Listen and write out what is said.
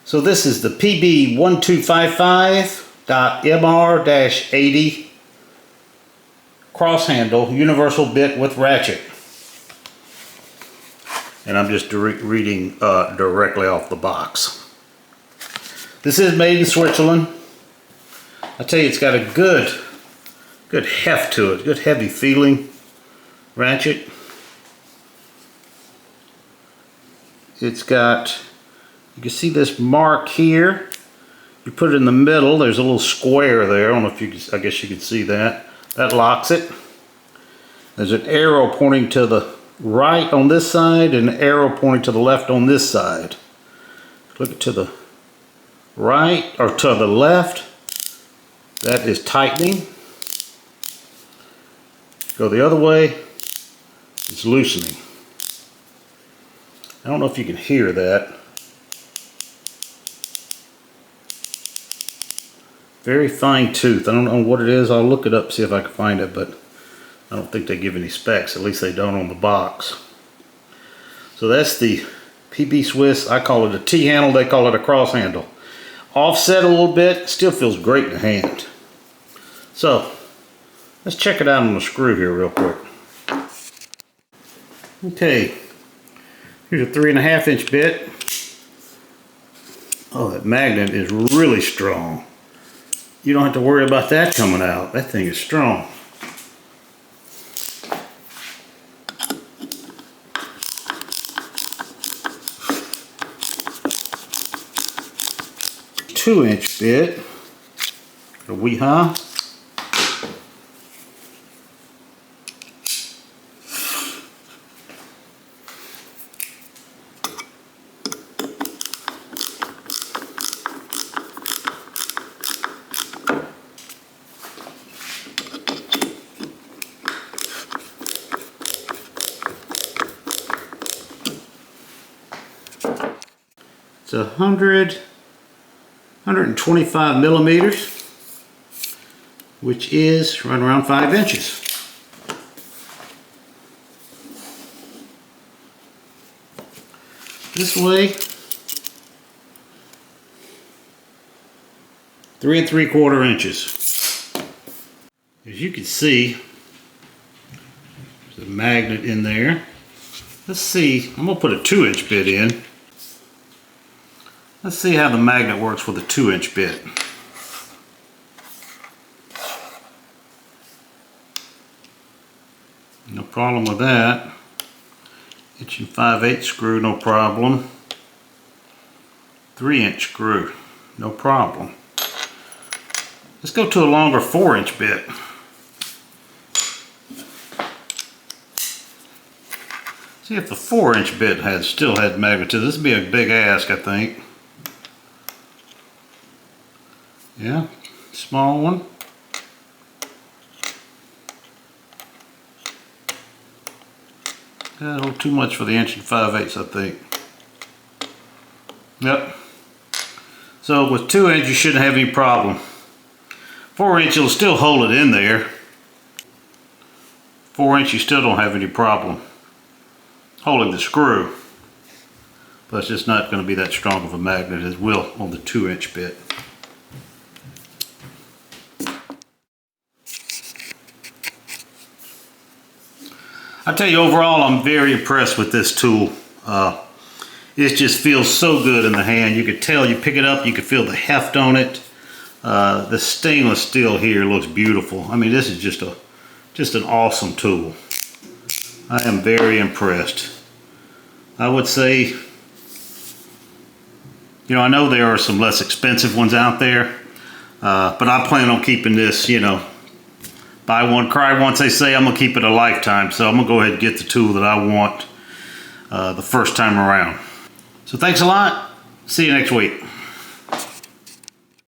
So this is the PB 1255.MR-80 cross handle universal bit with ratchet. And I'm just reading directly off the box. This is made in Switzerland. I tell you, it's got a good heft to it, good heavy feeling ratchet. It's got, you can see this mark here. You put it in the middle, there's a little square there. I don't know if you can, I guess you can see that. That locks it. There's an arrow pointing to the right on this side and an arrow pointing to the left on this side. Look to the right or to the left. That is tightening. Go the other way, it's loosening. I don't know if you can hear that. Very fine tooth. I don't know what it is. I'll look it up, see if I can find it, but I don't think they give any specs. At least they don't on the box. So that's the PB Swiss. I call it a T handle. They call it a cross handle. Offset a little bit. Still feels great in the hand. So let's check it out on the screw here real quick. Okay. Here's a 3.5 inch bit. Oh, that magnet is really strong. You don't have to worry about that coming out. That thing is strong. Two-inch bit. A wee-ha. It's 125 millimeters, which is right around 5 inches. This way, 3 3/4 inches. As you can see, there's a magnet in there. Let's see, I'm gonna put a 2-inch bit in. Let's see how the magnet works with a 2-inch bit. No problem with that. 1 5/8 screw, no problem. 3-inch screw, no problem. Let's go to a longer 4-inch bit. See if the 4-inch bit still had magnetism. This would be a big ask, I think. Yeah, small one. Yeah, a little too much for the 1 5/8, I think. Yep. So with 2-inch, you shouldn't have any problem. 4-inch, it'll still hold it in there. 4-inch, you still don't have any problem holding the screw. But it's just not going to be that strong of a magnet as will on the 2-inch bit. I tell you, overall, I'm very impressed with this tool. It just feels so good in the hand. You could tell, you pick it up, you can feel the heft on it. The stainless steel here looks beautiful. I mean, this is just an awesome tool. I am very impressed. I would say, you know, I know there are some less expensive ones out there, but I plan on keeping this, you know, buy one, cry once, they say. I'm going to keep it a lifetime, so I'm going to go ahead and get the tool that I want the first time around. So thanks a lot. See you next week.